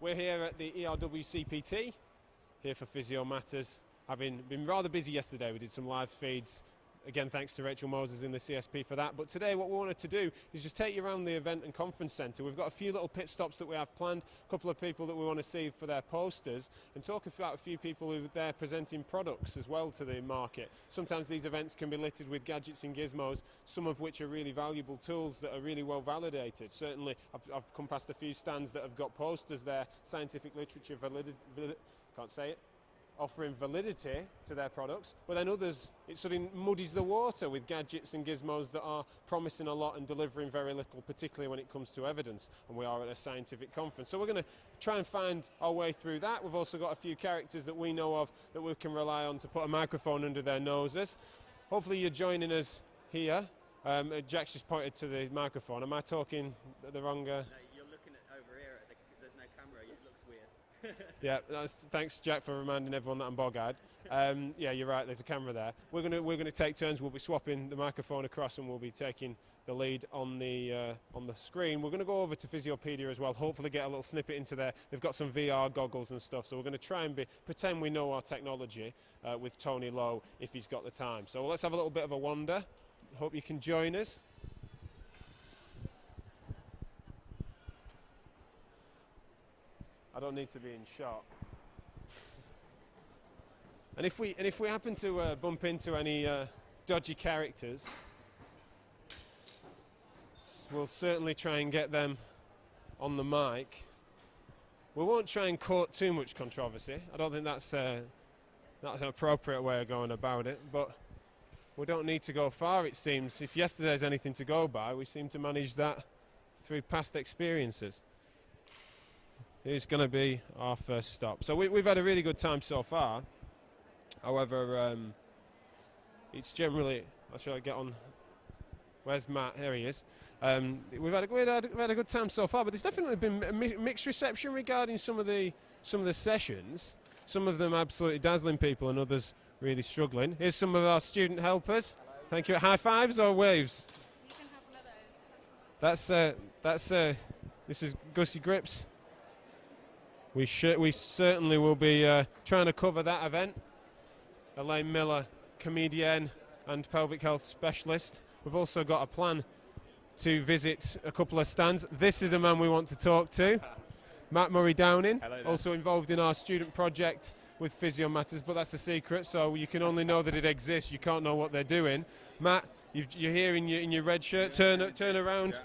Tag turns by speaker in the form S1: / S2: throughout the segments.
S1: We're here at the ER-WCPT, here for Physio Natters. Having been rather busy yesterday, we did some live feeds. Again, thanks to Rachel Moses in the CSP for that. But today what we wanted to do is just take you around the event and conference centre. We've got a few little pit stops that we have planned, a couple of people that we want to see for their posters, and talk about a few people who are there presenting products as well to the market. Sometimes these events can be littered with gadgets and gizmos, some of which are really valuable tools that are really well validated. Certainly, I've come past a few stands that have got posters there, scientific literature, offering validity to their products, but then others, it sort of muddies the water with gadgets and gizmos that are promising a lot and delivering very little, particularly when it comes to evidence, and we are at a scientific conference. So we're going to try and find our way through that. We've also got a few characters that we know of that we can rely on to put a microphone under their noses. Hopefully you're joining us here. Jack's just pointed to the microphone. Am I talking the wrong...
S2: No, you're looking at over here, there's no camera, it looks weird.
S1: Yeah, thanks Jack for reminding everyone that I'm bog-eyed. Yeah, you're right, there's a camera there. We're gonna take turns. We'll be swapping the microphone across and we'll be taking the lead on the screen. We're going to go over to Physiopedia as well, hopefully get a little snippet into there. They've got some VR goggles and stuff, so we're going to try and pretend we know our technology with Tony Lowe if he's got the time. So let's have a little bit of a wander. Hope you can join us. I don't need to be in shot. And if we happen to bump into any dodgy characters, we'll certainly try and get them on the mic. We won't try and court too much controversy. I don't think that's an appropriate way of going about it, but we don't need to go far, it seems. If yesterday's anything to go by, we seem to manage that through past experiences. Here's going to be our first stop. So we've had a really good time so far. However, it's generally... Shall I get on? Where's Matt? Here he is. We've had a good time so far, but there's definitely been a mixed reception regarding some of the sessions. Some of them absolutely dazzling people, and others really struggling. Here's some of our student helpers.
S3: Hello.
S1: Thank you. High fives or waves?
S3: You can have one of those.
S1: This is Gussie Grips. We certainly will be trying to cover that event. Elaine Miller, comedian and pelvic health specialist. We've also got a plan to visit a couple of stands. This is a man we want to talk to. Matt Murray Downing, also involved in our student project with Physio Natters, but that's a secret, so you can only know that it exists. You can't know what they're doing. Matt, you're here in your red shirt. Turn around. Yeah.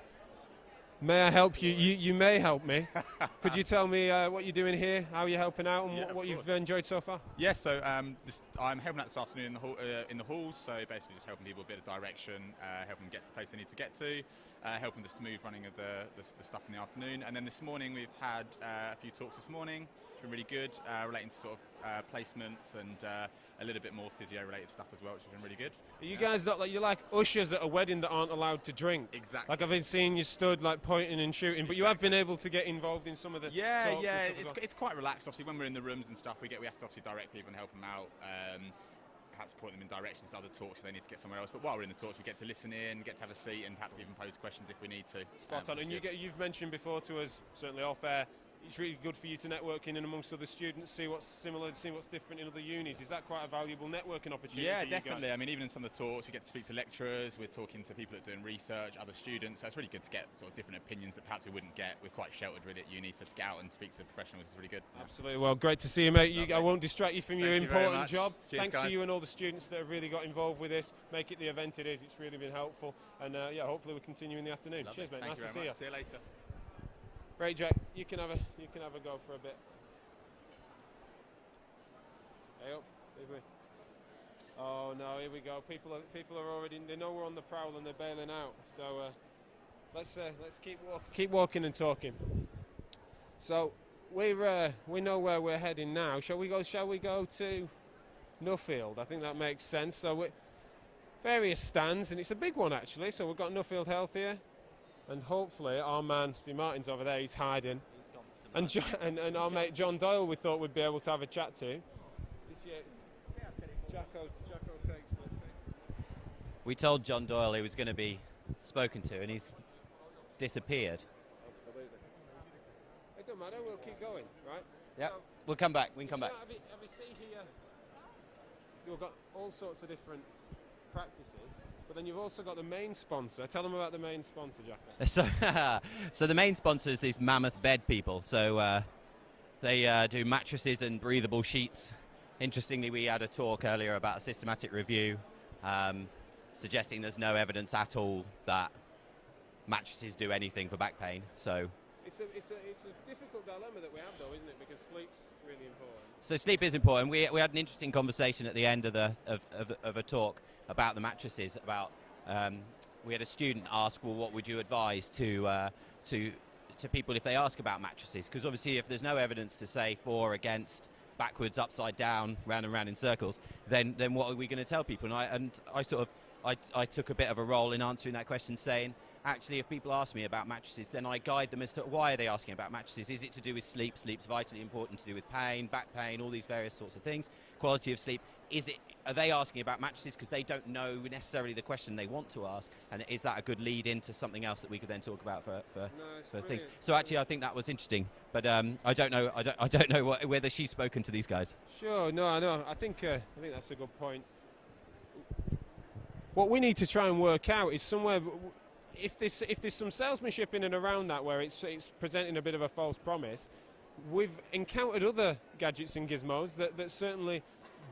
S1: May I help you? You may help me. Could you tell me what you're doing here, how you're helping out, and what you've enjoyed so far?
S4: Yeah, so I'm helping out this afternoon in the halls, so basically just helping people a bit of direction, helping them get to the place they need to get to, helping the smooth running of the stuff in the afternoon. And then this morning we've had a few talks this morning. It's been really good, relating to sort of placements and a little bit more physio-related stuff as well, which has been really good.
S1: Are you guys not like, you're like ushers at a wedding that aren't allowed to drink?
S4: Exactly.
S1: Like I've been seeing you stood like pointing and shooting, but you have been able to get involved in some of the talks and stuff.
S4: It's quite relaxed. Obviously, when we're in the rooms and stuff, we have to obviously direct people and help them out. Perhaps point them in directions to other talks if they need to get somewhere else. But while we're in the talks, we get to listen in, get to have a seat, and perhaps even pose questions if we need to.
S1: Spot on. And you've mentioned before to us, certainly off air, it's really good for you to network in and amongst other students, see what's similar, see what's different in other unis. Is that quite a valuable networking opportunity?
S4: Yeah,
S1: for you
S4: definitely.
S1: guys?
S4: I mean, even in some of the talks, we get to speak to lecturers, we're talking to people that are doing research, other students, so it's really good to get sort of different opinions that perhaps we wouldn't get. We're quite sheltered really at uni, so to get out and speak to professionals is really good.
S1: Absolutely. Well, great to see you, mate. I won't distract you from your important job.
S4: Cheers,
S1: Thanks
S4: guys.
S1: to you and all the students that have really got involved with this. Make it the event it is. It's really been helpful. And yeah, hopefully we'll continue in the afternoon.
S4: Lovely.
S1: Cheers, mate.
S4: Thank
S1: Nice to see you.
S4: See you later.
S1: Right, Jack. You can have a go for a bit. Hey up. Oh no, here we go. People are already. They know we're on the prowl and they're bailing out. So let's keep walking and talking. So we know where we're heading now. Shall we go to Nuffield? I think that makes sense. So various stands, and it's a big one actually. So we've got Nuffield Health here, and hopefully our man, see Martin's over there. He's hiding. And our mate John Doyle, we thought we'd be able to have a chat to. Jacko takes
S2: We told John Doyle he was going to be spoken to, and he's disappeared.
S1: Absolutely. doesn't matter. We'll keep going, right?
S5: Yeah,
S1: So,
S5: we'll come back. We can come back.
S1: have you see here? You've got all sorts of different practices, but then you've also got the main sponsor. Tell them about the main sponsor, Jacko.
S5: So the main sponsor is these mammoth bed people. So they do mattresses and breathable sheets. Interestingly, we had a talk earlier about a systematic review suggesting there's no evidence at all that mattresses do anything for back pain. So
S1: it's a difficult dilemma that we have, though, isn't it? Because sleep's really important.
S5: So sleep is important. We had an interesting conversation at the end of a talk about the mattresses. About we had a student ask, well, what would you advise to people if they ask about mattresses? Because obviously, if there's no evidence to say for, against, backwards, upside down, round and round in circles, then what are we going to tell people? And I took a bit of a role in answering that question, saying, actually, if people ask me about mattresses, then I guide them as to why are they asking about mattresses. Is it to do with sleep? Sleep's vitally important, to do with pain, back pain, all these various sorts of things. Quality of sleep. Are they asking about mattresses because they don't know necessarily the question they want to ask? And is that a good lead into something else that we could then talk about for things? So actually, I think that was interesting. But I don't know. I don't know whether she's spoken to these guys.
S1: Sure. No, I know. I think that's a good point. What we need to try and work out is somewhere. If there's some salesmanship in and around that where it's presenting a bit of a false promise, we've encountered other gadgets and gizmos that certainly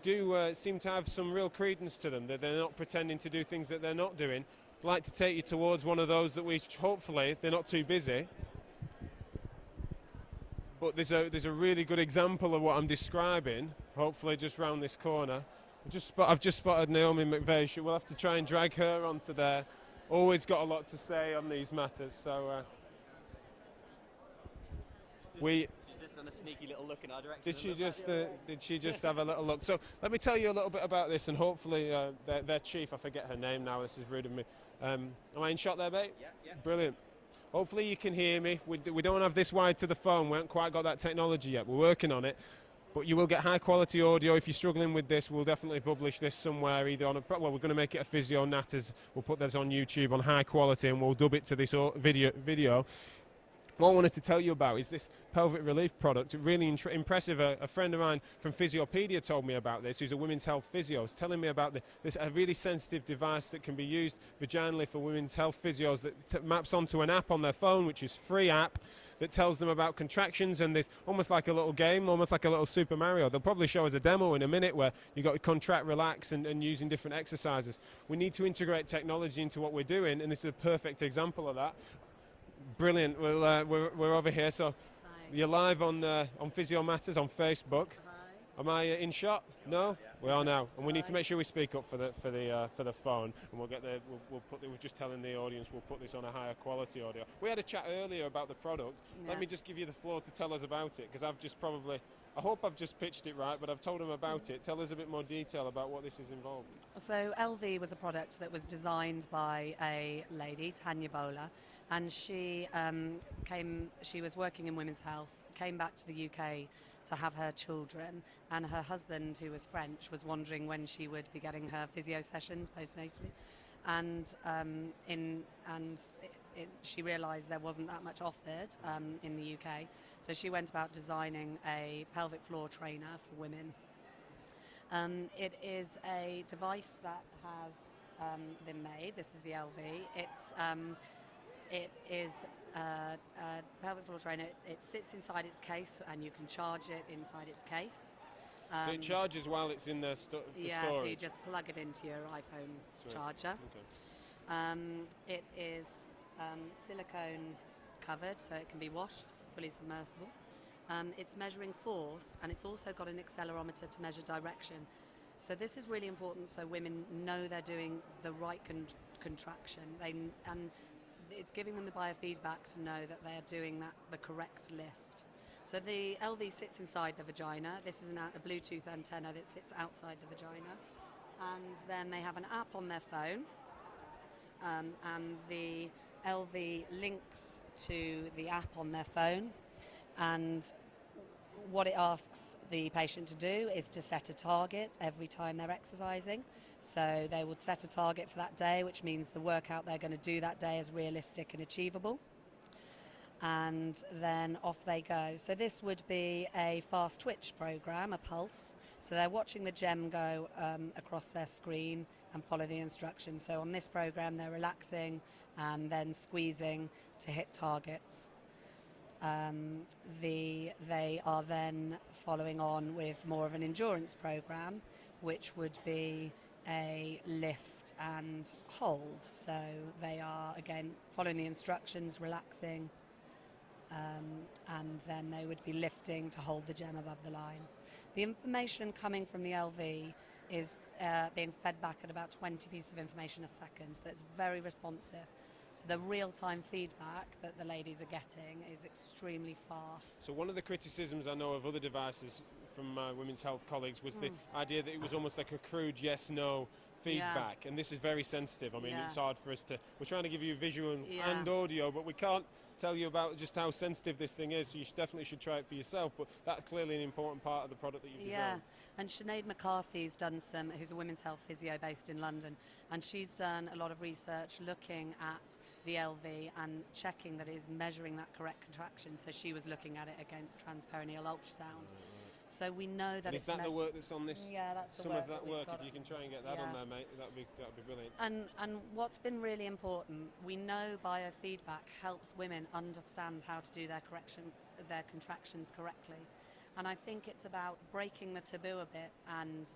S1: do seem to have some real credence to them, that they're not pretending to do things that they're not doing. I'd like to take you towards one of those that we hopefully they're not too busy. But there's a really good example of what I'm describing, hopefully just round this corner. I've just spotted Naomi McVeigh. We'll have to try and drag her onto there. Always got a lot to say on these matters, so
S2: She's just done a sneaky little look in our direction.
S1: Did she just have a little look? So let me tell you a little bit about this, and hopefully their chief, I forget her name now. This is rude of me. Am I in shot there, mate?
S2: Yeah.
S1: Brilliant. Hopefully you can hear me. We don't have this wide to the phone. We haven't quite got that technology yet. We're working on it. But you will get high quality audio. If you're struggling with this, we'll definitely publish this somewhere, either on we're going to make it a Physio Natters. We'll put this on YouTube on high quality, and we'll dub it to this video. What I wanted to tell you about is this pelvic relief product. Really impressive. A friend of mine from Physiopedia told me about this, who's a women's health physio. He's telling me about this a really sensitive device that can be used vaginally for women's health physios that maps onto an app on their phone, which is free app, that tells them about contractions, and there's almost like a little game, almost like a little Super Mario. They'll probably show us a demo in a minute where you've got to contract, relax, and using different exercises. We need to integrate technology into what we're doing, and this is a perfect example of that. Brilliant. We're over here, so
S6: Hi.
S1: you're live on Physio Matters on Facebook.
S6: Hi.
S1: Am I in shot? No,
S2: Yeah.
S1: We are now, and we need to make sure we speak up for the phone, and we'll get the we're just telling the audience we'll put this on a higher quality audio. We had a chat earlier about the product.
S6: Yeah.
S1: Let me just give you the floor to tell us about it, because I hope I've just pitched it right, but I've told them about it. Tell us a bit more detail about what this is involved.
S6: So LV was a product that was designed by a lady, Tanya Bowler, and she was working in women's health, came back to the UK to have her children, and her husband, who was French, was wondering when she would be getting her physio sessions postnatally, and she realised there wasn't that much offered in the UK, so she went about designing a pelvic floor trainer for women. It is a device that has been made. This is the LV. It is a pelvic floor trainer. It sits inside its case, and you can charge it inside its case.
S1: So it charges while it's in there for
S6: yeah,
S1: storage?
S6: so you just plug it into your iPhone charger.
S1: Okay.
S6: It is silicone covered, so it can be washed, it's fully submersible. It's measuring force, and it's also got an accelerometer to measure direction. So this is really important, so women know they're doing the right contraction. And it's giving them the biofeedback to know that they're doing the correct lift. So the LV sits inside the vagina. This is a Bluetooth antenna that sits outside the vagina. And then they have an app on their phone. And the LV links to the app on their phone. And what it asks the patient to do is to set a target every time they're exercising. So they would set a target for that day, which means the workout they're going to do that day is realistic and achievable. and then off they go. So this would be a fast twitch program, a pulse. So they're watching the gem go across their screen and follow the instructions. So on this program, they're relaxing and then squeezing to hit targets. They are then following on with more of an endurance program, which would be a lift and hold. So they are, again, following the instructions, relaxing, and then they would be lifting to hold the gem above the line. The information coming from the LV is being fed back at about 20 pieces of information a second, so it's very responsive. So the real-time feedback that the ladies are getting is extremely fast.
S1: So one of the criticisms I know of other devices from my women's health colleagues was the idea that it was almost like a crude yes-no feedback, and this is very sensitive. I mean, it's hard for us to, we're trying to give you visual and audio, but we can't tell you about just how sensitive this thing is, so you definitely should try it for yourself, but that's clearly an important part of the product that you've designed.
S6: And Sinead McCarthy's done some, who's a women's health physio based in London, and she's done a lot of research looking at the LV and checking that it is measuring that correct contraction, so she was looking at it against transperineal ultrasound. So we know that
S1: and is that the work that's on this?
S6: Yeah, that's the
S1: some
S6: work
S1: of that
S6: that
S1: work.
S6: got
S1: If you can try and get that on there, mate, that'd be brilliant.
S6: And what's been really important, we know biofeedback helps women understand how to do their contractions correctly, and I think it's about breaking the taboo a bit and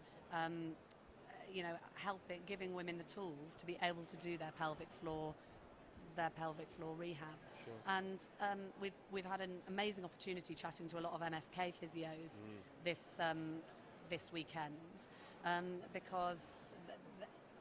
S6: giving women the tools to be able to do their pelvic floor rehab. Sure. And we've had an amazing opportunity chatting to a lot of MSK physios this weekend because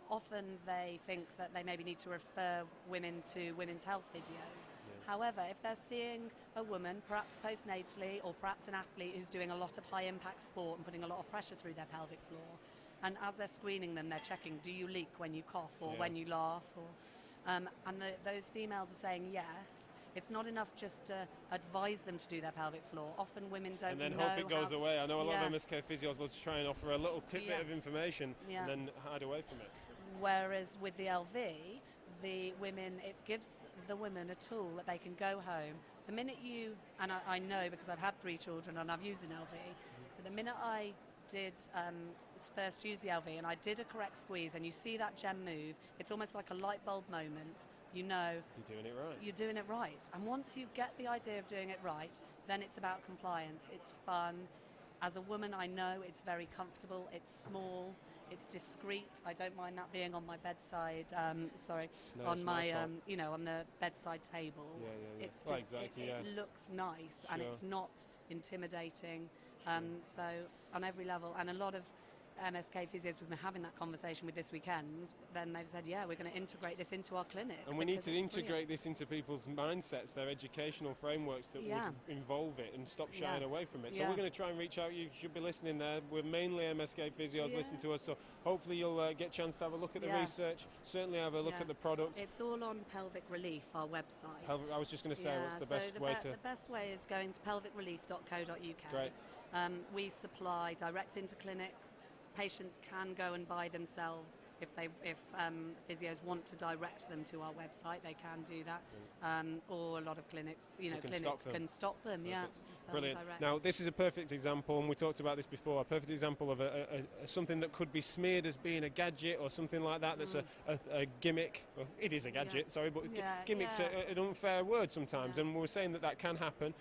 S6: often they think that they maybe need to refer women to women's health physios. However, if they're seeing a woman, perhaps postnatally or perhaps an athlete who's doing a lot of high impact sport and putting a lot of pressure through their pelvic floor, and as they're screening them, they're checking, do you leak when you cough or when you laugh? Those females are saying yes. It's not enough just to advise them to do their pelvic floor. Often women don't know.
S1: And then hope it goes away. I know a lot of MSK physios love to try and offer a little tidbit of information and then hide away from it.
S6: Whereas with the LV, it gives the women a tool that they can go home. The minute and I know because I've had 3 children and I've used an LV, but the minute I did first use the LV and I did a correct squeeze and you see that gem move, it's almost like a light bulb moment. You know
S1: you're doing it right.
S6: You're doing it right. And once you get the idea of doing it right, then it's about compliance. It's fun. As a woman, I know it's very comfortable. It's small. It's discreet. I don't mind that being on my bedside. On the bedside table. It's just, it looks nice and it's not intimidating. So on every level, and a lot of MSK physios we've been having that conversation with this weekend, then they've said, we're going to integrate this into our clinic.
S1: And we need to integrate this into people's mindsets, their educational frameworks that would involve it and stop shying away from it. So we're going to try and reach out. You should be listening there. We're mainly MSK physios, listen to us. So hopefully you'll get a chance to have a look at the research, certainly have a look at the product.
S6: It's all on Pelvic Relief, our website.
S1: I was just going to say, what's the best way to...
S6: The best way is going to pelvicrelief.co.uk.
S1: Great.
S6: We supply direct into clinics. Patients can go and buy themselves if physios want to direct them to our website. They can do that, or a lot of clinics, can stock them.
S1: Brilliant. Now, this is a perfect example, and we talked about this before. A perfect example of something that could be smeared as being a gadget or something like that. That's a gimmick. Well, it is a gadget, sorry, but gimmick's an unfair word sometimes, and we're saying that can happen.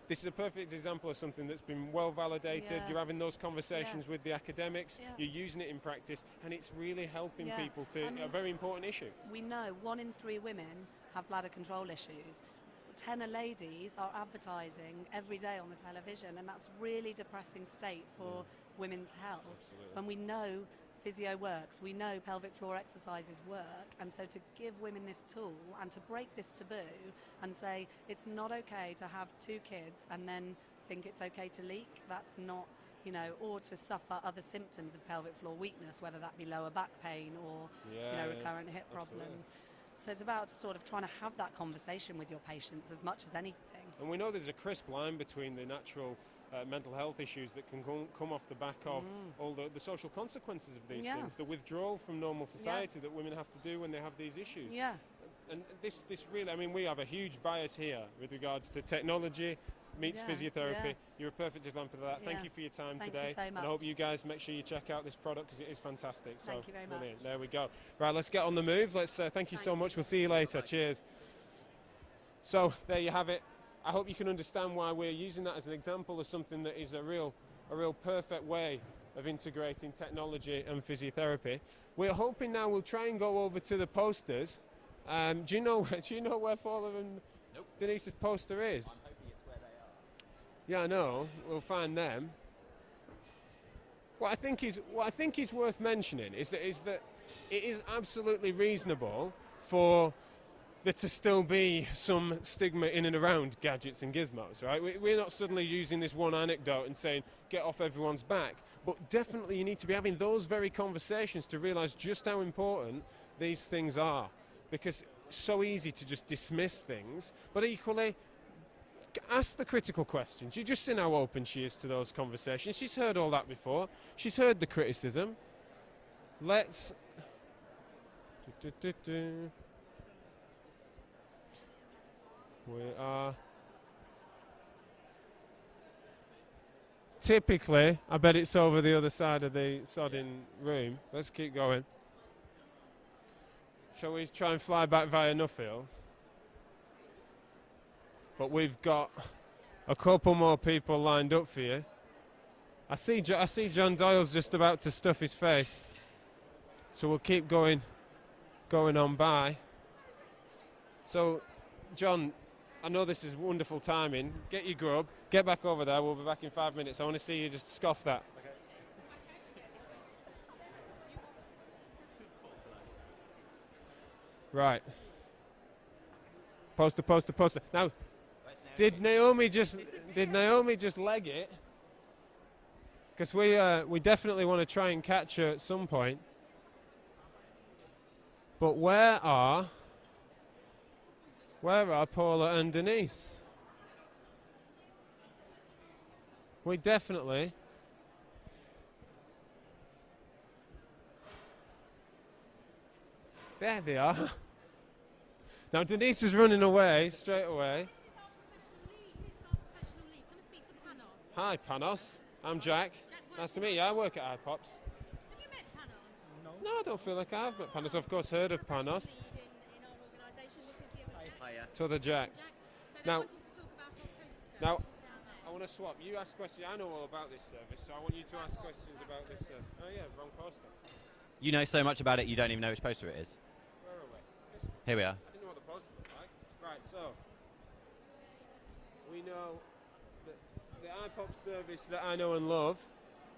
S1: This is a perfect example of something that's been well validated. You're having those conversations with the academics. You're using it in practice, and it's really helping people to a very important issue.
S6: We know 1 in 3 women have bladder control issues. 10 ladies are advertising every day on the television, and that's really depressing state for women's health.
S1: Absolutely.
S6: When we know physio works, we know pelvic floor exercises work, and so to give women this tool and to break this taboo and say it's not okay to have 2 kids and then think it's okay to leak, that's not, or to suffer other symptoms of pelvic floor weakness, whether that be lower back pain or recurrent hip problems. So it's about sort of trying to have that conversation with your patients as much as anything.
S1: And we know there's a crisp line between the natural mental health issues that can come off the back of all the social consequences of these things, the withdrawal from normal society that women have to do when they have these issues. and this really, I mean, we have a huge bias here with regards to technology meets
S6: Yeah,
S1: physiotherapy.
S6: yeah.
S1: You're a perfect example of that. Thank
S6: Yeah.
S1: you for your time
S6: Thank
S1: today.
S6: you so
S1: And I
S6: much.
S1: hope you guys make sure you check out this product because it is fantastic. So
S6: Thank you very
S1: brilliant.
S6: much.
S1: There we go. Right, let's get on the move. Let's thank you so
S6: Thank
S1: much.
S6: you.
S1: We'll see you later. Cheers. So there you have it. I hope you can understand why we're using that as an example of something that is a real perfect way of integrating technology and physiotherapy. We're hoping now we'll try and go over to the posters. Do you know where Paula and Denise's poster is?
S5: I'm hoping it's where they are.
S1: Yeah, I know. We'll find them. What I think is worth mentioning is that it is absolutely reasonable for there to still be some stigma in and around gadgets and gizmos, right? We're not suddenly using this one anecdote and saying get off everyone's back, but definitely you need to be having those very conversations to realise just how important these things are, because it's so easy to just dismiss things, but equally ask the critical questions. You've just seen how open she is to those conversations. She's heard all that before. She's heard the criticism. Let's we are typically, I bet it's over the other side of the sodding room. Let's keep going. Shall we try and fly back via Nuffield? But we've got a couple more people lined up for you. I see John Doyle's just about to stuff his face, so we'll keep going on by. So, John, I know this is wonderful timing. Get your grub, get back over there. We'll be back in 5 minutes. I want to see you just scoff that. Okay. Right. Poster. Now, did Naomi just leg it? Because we definitely want to try and catch her at some point. But where are Paula and Denise? We definitely. There they are. Now Denise is running away straight away. Hi, Panos. I'm Jack. Nice to meet you. I work at iPops.
S3: Have you met Panos?
S1: No, I don't feel like I've met Panos. Of course, heard of Panos.
S3: In our organisation, this is the other Jack.
S2: Hiya.
S1: To the Jack.
S3: So they're
S1: Now-
S3: wanting to talk about our poster.
S1: Now-
S3: which is down there.
S1: I want to swap. You ask questions. I know all about this service, so I want you to ask questions about this service. Oh yeah, wrong poster.
S5: You know so much about it, you don't even know which poster it is.
S1: Where are we? This one.
S5: Here we are.
S1: I didn't know what the poster looked like. Right, so we know that the iPop service that I know and love,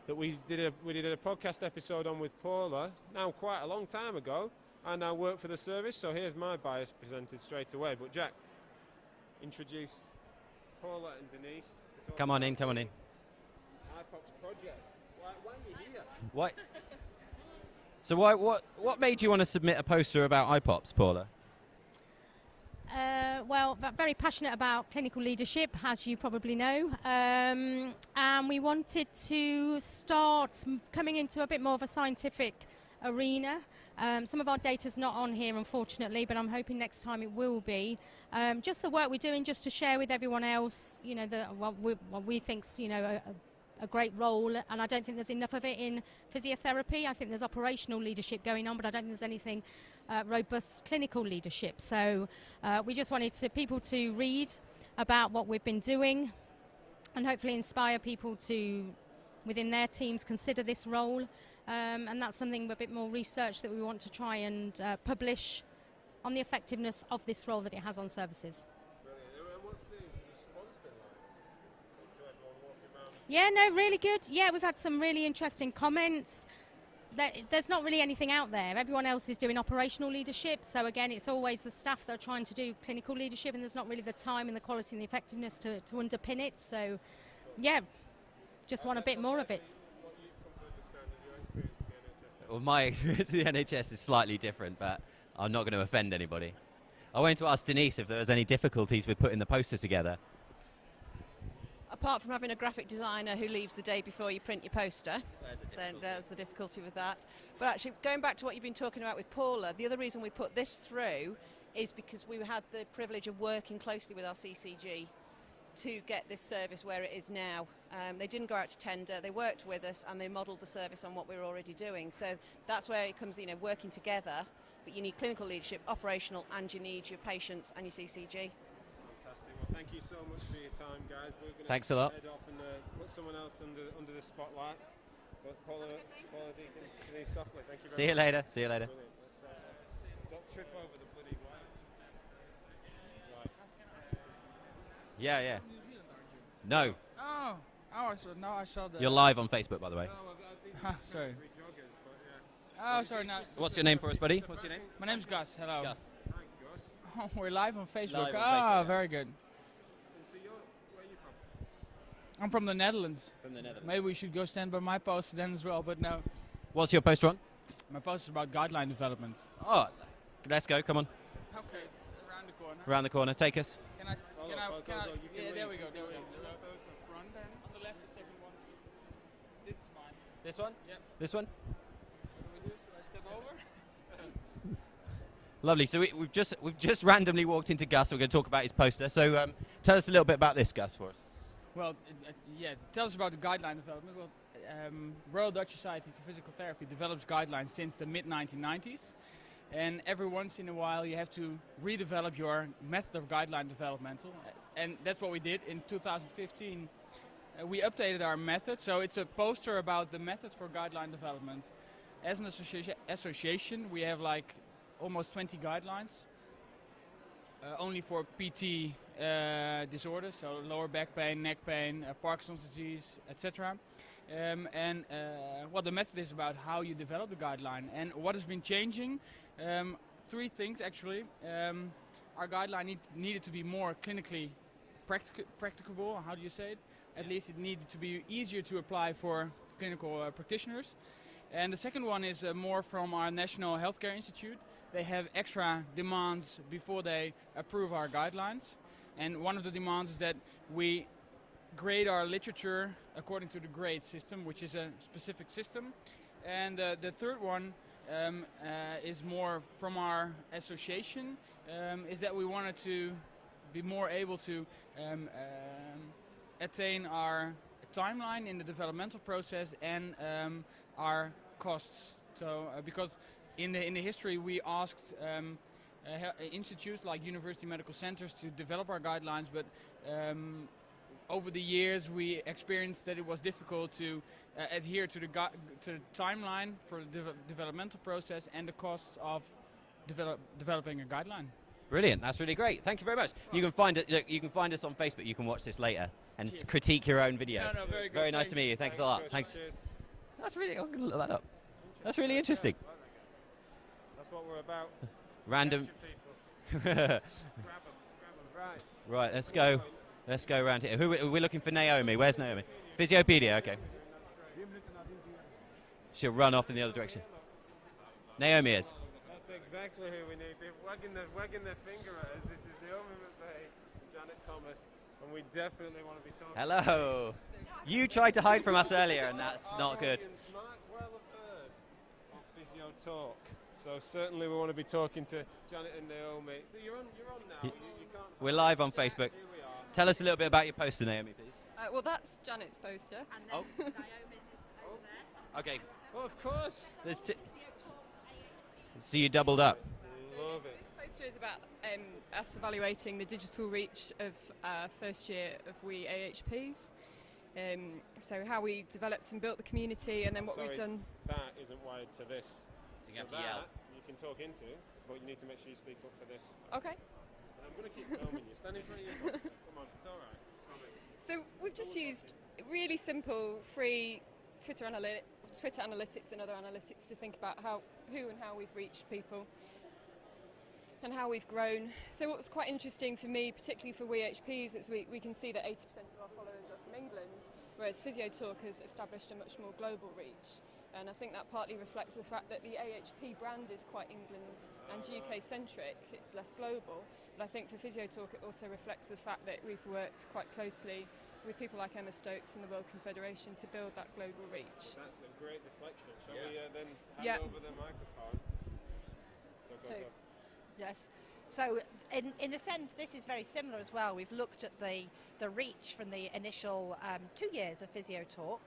S1: that we did a podcast episode on with Paula, now quite a long time ago. I now work for the service, so here's my bias presented straight away. But Jack, introduce Paula and Denise. To talk
S5: Come on in,
S1: about
S5: come on in.
S1: iPop's project. Why are you here?
S5: What? So what made you want to submit a poster about iPops, Paula?
S3: Well, very passionate about clinical leadership, as you probably know, and we wanted to start coming into a bit more of a scientific arena. Some of our data's not on here, unfortunately, but I'm hoping next time it will be. Just the work we're doing, just to share with everyone else, you know, what we think's, you know, a great role, and I don't think there's enough of it in physiotherapy. I think there's operational leadership going on, but I don't think there's anything robust clinical leadership. So we just wanted people to read about what we've been doing and hopefully inspire people to, within their teams, consider this role. And that's something, a bit more research that we want to try and publish on the effectiveness of this role that it has on services.
S1: Brilliant. And what's the response been like to everyone walking around?
S3: Yeah, no, really good. Yeah, we've had some really interesting comments. There's not really anything out there. Everyone else is doing operational leadership. So again, it's always the staff that are trying to do clinical leadership, and there's not really the time and the quality and the effectiveness to underpin it. So, yeah, just want a bit more of it.
S1: What you've come to understand in your experience with the NHS?
S5: Well, my experience with the NHS is slightly different, but I'm not going to offend anybody. I wanted to ask Denise if there was any difficulties with putting the poster together.
S7: Apart from having a graphic designer who leaves the day before you print your poster, then there's a difficulty with that. But actually, going back to what you've been talking about with Paula, the other reason we put this through is because we had the privilege of working closely with our CCG to get this service where it is now. They didn't go out to tender, they worked with us and they modelled the service on what we were already doing. So that's where it comes, working together, but you need clinical leadership, operational, and you need your patients and your CCG.
S1: Fantastic. Well, thank you so much for your time, guys. We're going to
S5: Thanks a lot.
S1: head off and put someone else under the spotlight. But Paula, Deacon, Denise, Softley, thank you very much.
S5: See you later. See you later.
S1: Brilliant. Don't trip over the bloody wire. Right.
S5: Yeah, yeah. No,
S8: Oh, now I saw the.
S5: you're live on Facebook, by the way.
S1: No, these
S8: Ah,
S1: are
S8: sorry.
S1: joggers, but yeah.
S8: Oh, sorry. Now,
S5: What's your name for us, buddy? What's your name?
S8: my name's Gus. Hello.
S5: Gus.
S1: Hi, Gus.
S8: Oh, we're live on Facebook.
S5: Live on
S8: Ah,
S5: Facebook.
S8: very good.
S1: And so where are you from?
S8: I'm from the Netherlands.
S5: From the Netherlands.
S8: Maybe we should go stand by my poster then as well, but no.
S5: What's your poster on?
S8: My poster is about guideline development.
S5: Oh, let's go. Come on.
S8: Okay, it's around the corner.
S5: Around the corner. Take us.
S8: Can I?
S1: Follow,
S8: Can I?
S1: follow,
S8: Can
S1: go,
S8: I?
S1: go, you can
S8: Yeah, there we
S1: leave,
S8: go.
S1: you
S8: There we
S1: can
S8: go.
S1: leave.
S8: Front then. On the left, the second one. This is mine.
S5: This one?
S8: Yep.
S5: This one?
S8: What do we do? Should I step over?
S5: Lovely. So we've just randomly walked into Gus. We're going to talk about his poster. So tell us a little bit about this, Gus, for us.
S8: Well, yeah, tell us about the guideline development. Well, Royal Dutch Society for Physical Therapy develops guidelines since the mid-1990s. And every once in a while you have to redevelop your method of guideline developmental. And that's what we did in 2015. We updated our method, so it's a poster about the method for guideline development. As an association, we have like almost 20 guidelines, only for PT disorders, so lower back pain, neck pain, Parkinson's disease, etc. What the method is about how you develop the guideline. And what has been changing, three things actually. Our guideline needed to be more clinically practicable, how do you say it? At least it needed to be easier to apply for clinical practitioners. And the second one is more from our National Healthcare Institute. They have extra demands before they approve our guidelines. And one of the demands is that we grade our literature according to the grade system, which is a specific system. And the third one is more from our association, is that we wanted to be more able to attain our timeline in the developmental process and our costs. So because in the history we asked institutes like university medical centers to develop our guidelines, but over the years we experienced that it was difficult to adhere to the timeline for the developmental process and the costs of developing a guideline.
S5: Brilliant. That's really great. Thank you very much. You can find it. You can find us on Facebook. You can watch this later and
S8: Yes.
S5: critique your own video.
S8: No, very good.
S5: Very nice to
S8: Thanks.
S5: meet you. Thanks a lot.
S1: Chris.
S5: Thanks.
S1: Cheers.
S5: That's really. I'm going to look that up. That's really interesting.
S1: That's what we're about.
S5: Random.
S1: Capture people. Grab them. Right.
S5: Right. Let's go. Let's go around here. We're looking for Naomi. Where's Naomi? Physiopedia. Okay. She'll run off in the other direction. Naomi is.
S1: That's exactly who we need. They're wagging their finger at us. This is Naomi McVeigh and Janet Thomas, and we definitely want to be talking.
S5: Hello. You tried to hide from us earlier, and that's not good.
S1: Audience might well have heard of Physio Talk, so certainly we want to be talking to Janet and Naomi. So you're on now. You can't.
S5: We're live on Facebook.
S1: Here we are.
S5: Tell us a little bit about your poster, Naomi, please.
S9: Well, that's Janet's poster.
S3: And
S5: Oh.
S3: then Naomi's is over there.
S5: Okay.
S1: Well, of course.
S5: There's so you doubled up.
S1: Love it.
S9: This poster is about us evaluating the digital reach of first year of we AHPs. So how we developed and built the community, and then what we've
S1: Sorry,
S9: done.
S1: That isn't wired to this.
S5: So you
S1: So
S5: have to yell.
S1: that you can talk into, but you need to make sure you speak up for this.
S9: Okay.
S1: And I'm going to keep filming you. Stand in front of your poster. Come on, it's all right. Promise.
S9: So we've just used really simple, free Twitter analytics and other analytics to think about who and how we've reached people and how we've grown. So what was quite interesting for me, particularly for WeHPs, is we can see that 80% of our followers are from England, whereas Physio Talk has established a much more global reach. And I think that partly reflects the fact that the AHP brand is quite England and UK centric, it's less global. But I think for Physio Talk it also reflects the fact that we've worked quite closely with people like Emma Stokes and the World Confederation to build that global reach.
S1: That's a great deflection. Shall
S5: Yeah.
S1: we then hand
S9: Yeah.
S1: over the microphone? Go.
S10: Yes. So in a sense, this is very similar as well. We've looked at the reach from the initial 2 years of Physio Talk,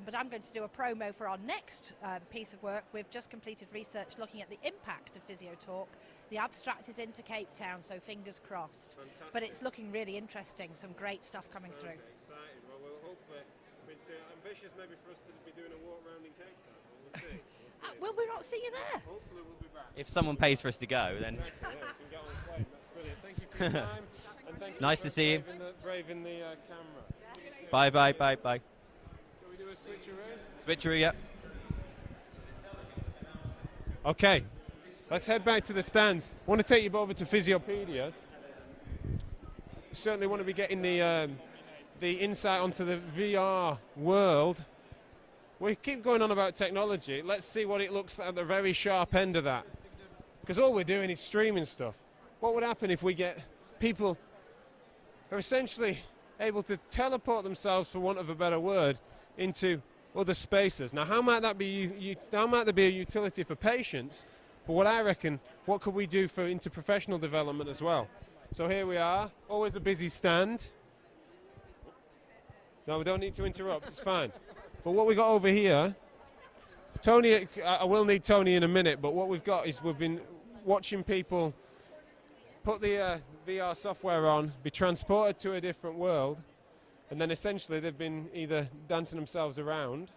S10: but I'm going to do a promo for our next piece of work. We've just completed research looking at the impact of Physio Talk. The abstract is into Cape Town, so fingers crossed.
S1: Fantastic.
S10: But it's looking really interesting, some great stuff coming through.
S1: Exciting. Well, we'll hopefully, it's ambitious maybe for us to be doing a walk around in Cape Town. We'll see.
S10: Will we not see you there?
S1: Hopefully we'll be back.
S5: If someone pays for us to go, then.
S1: Exactly, yeah, we can get on the plane. That's brilliant. Thank you for your time. And thank you
S5: Nice
S1: for
S5: to see you.
S1: braving the camera.
S5: Bye, bye, bye, bye.
S1: Shall we do a switcheroo?
S5: Switcheroo, yeah.
S1: Okay, let's head back to the stands. I want to take you over to Physiopedia. Certainly want to be getting the insight onto the VR world. We keep going on about technology. Let's see what it looks at the very sharp end of that. Because all we're doing is streaming stuff. What would happen if we get people who are essentially able to teleport themselves, for want of a better word, into other spaces? Now, how might that be? How might there be a utility for patients? But what I reckon, what could we do for interprofessional development as well? So here we are, always a busy stand. No, we don't need to interrupt, it's fine. But what we got over here, Tony, I will need Tony in a minute, but what we've got is we've been watching people put the VR software on, be transported to a different world, and then essentially they've been either dancing themselves around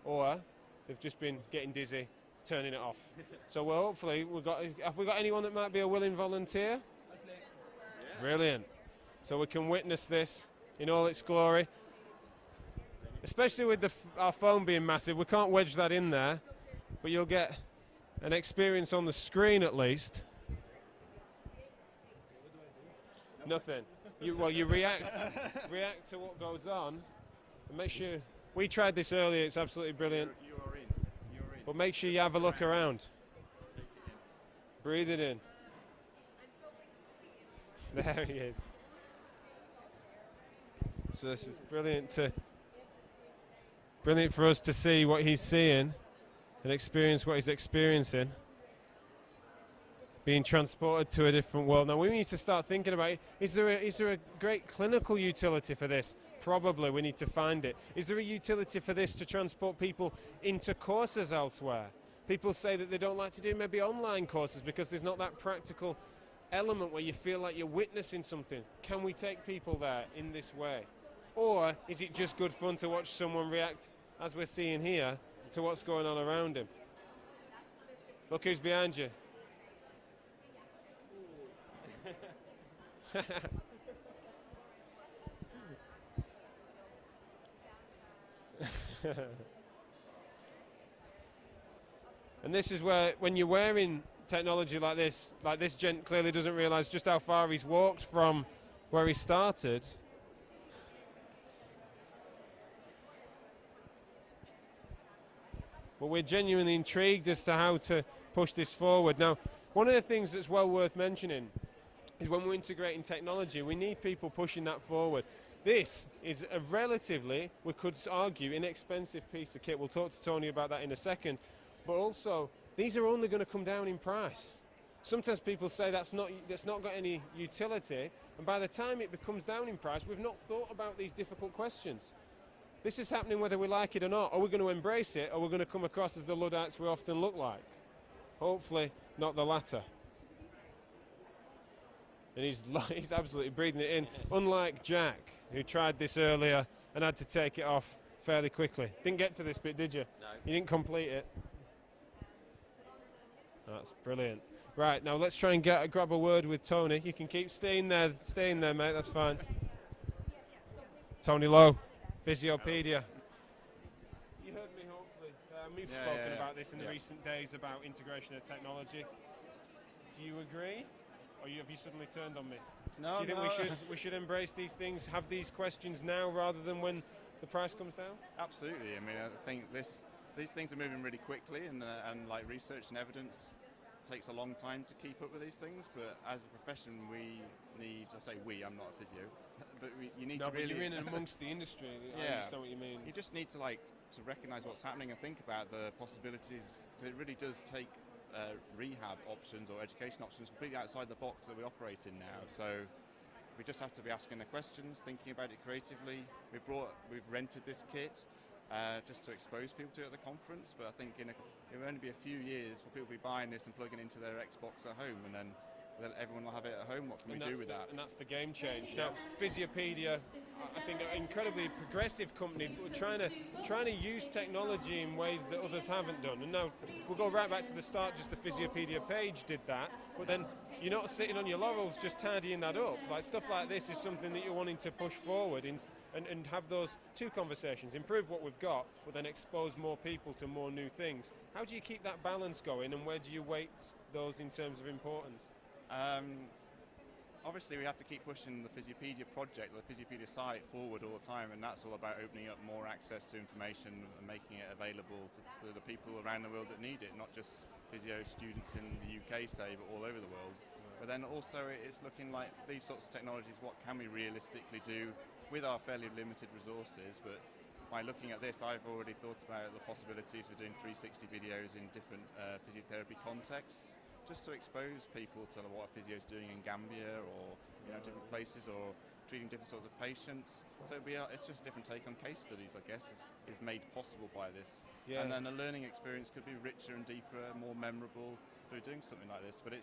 S1: or they've just been getting dizzy, turning it off. So well, hopefully, have we got anyone that might be a willing volunteer? Brilliant. So we can witness this in all its glory. Especially with our phone being massive, we can't wedge that in there, but you'll get an experience on the screen at least. Nothing. You react to what goes on, and make sure. We tried this earlier. It's absolutely brilliant.
S4: You're in.
S1: But make sure you have a look around. Breathe it in. There he is. So this is brilliant for us to see what he's seeing and experience what he's experiencing. Being transported to a different world. Now we need to start thinking about it. Is there a great clinical utility for this? Probably, we need to find it. Is there a utility for this to transport people into courses elsewhere? People say that they don't like to do maybe online courses because there's not that practical element where you feel like you're witnessing something. Can we take people there in this way? Or is it just good fun to watch someone react, as we're seeing here, to what's going on around him? Look who's behind you. And this is where, when you're wearing technology like this gent clearly doesn't realise just how far he's walked from where he started. But we're genuinely intrigued as to how to push this forward. Now, one of the things that's well worth mentioning is when we're integrating technology, we need people pushing that forward. This is a relatively, we could argue, inexpensive piece of kit. We'll talk to Tony about that in a second. But also, these are only going to come down in price. Sometimes people say that's not got any utility, and by the time it becomes down in price, we've not thought about these difficult questions. This is happening whether we like it or not. Are we going to embrace it, or are we going to come across as the Luddites we often look like? Hopefully not the latter. And he's absolutely breathing it in, unlike Jack, who tried this earlier and had to take it off fairly quickly. Didn't get to this bit, did you?
S5: No.
S1: You didn't complete it. That's brilliant. Right, now let's try and grab a word with Tony. You can keep staying there, mate, that's fine. Tony Lowe, Physiopedia. You heard me, hopefully. We've spoken about this in the recent days, about integration of technology. Do you agree? Or have you suddenly turned on me?
S11: No,
S1: do you think we should embrace these things, have these questions now rather than when the price comes down?
S11: Absolutely. I mean, I think these things are moving really quickly, and like research and evidence takes a long time to keep up with these things. But as a profession, we need. I say we. I'm not a physio, but you need to really.
S1: But you're in and amongst the industry. I understand what you mean.
S11: You just need to recognise what's happening and think about the possibilities. It really does take rehab options or education options completely outside the box that we operate in now. So we just have to be asking the questions, thinking about it creatively. We've rented this kit just to expose people to it at the conference, but I think it will only be a few years for people to be buying this and plugging into their Xbox at home, and then everyone will have it at home. What can we do with that?
S1: And that's the game change. Now, Physiopedia, I think, are an incredibly progressive company, but trying to use technology in ways that others haven't done. And now, if we go right back to the start, just the Physiopedia page did that, but then you're not sitting on your laurels just tidying that up. Like, stuff like this is something that you're wanting to push forward and have those two conversations, improve what we've got, but then expose more people to more new things. How do you keep that balance going, and where do you weight those in terms of importance?
S11: Obviously we have to keep pushing the Physiopedia project, the Physiopedia site forward all the time, and that's all about opening up more access to information and making it available to the people around the world that need it, not just physio students in the UK, say, but all over the world. But then also it's looking like these sorts of technologies, what can we realistically do with our fairly limited resources? But by looking at this, I've already thought about the possibilities for doing 360 videos in different physiotherapy contexts, just to expose people to what a physio is doing in Gambia or different places, or treating different sorts of patients. So it's just a different take on case studies, I guess, is made possible by this. Yeah. And then a learning experience could be richer and deeper, more memorable through doing something like this. But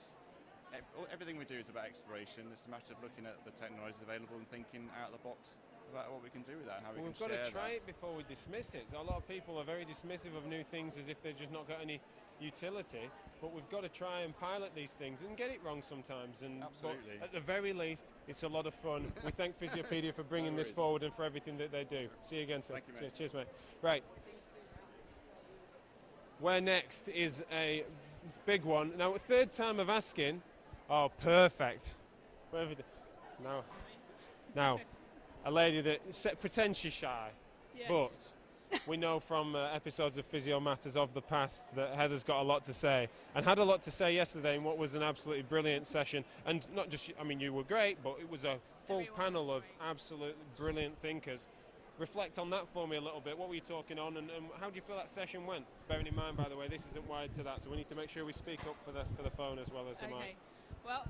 S11: everything we do is about exploration. It's a matter of looking at the technologies available and thinking out of the box about what we can do with that and how we can share that.
S1: We've got to try it before we dismiss it. So a lot of people are very dismissive of new things as if they've just not got any utility, but we've got to try and pilot these things and get it wrong sometimes. And
S11: absolutely,
S1: at the very least, it's a lot of fun. We thank Physiopedia for bringing this forward and for everything that they do. See you again, sir.
S11: Thank you, mate.
S1: Cheers, mate. Right. Where next is a big one. Now, third time of asking. Oh, perfect. Now, a lady that pretends she's shy,
S12: yes.
S1: But we know from episodes of Physio Matters of the past that Heather's got a lot to say, and had a lot to say yesterday in what was an absolutely brilliant session. And not just, I mean, you were great, but it was a full panel of absolutely brilliant thinkers. Reflect on that for me a little bit. What were you talking on, and how do you feel that session went? Bearing in mind, by the way, this isn't wired to that, so we need to make sure we speak up for the phone as well as the mic.
S12: Well,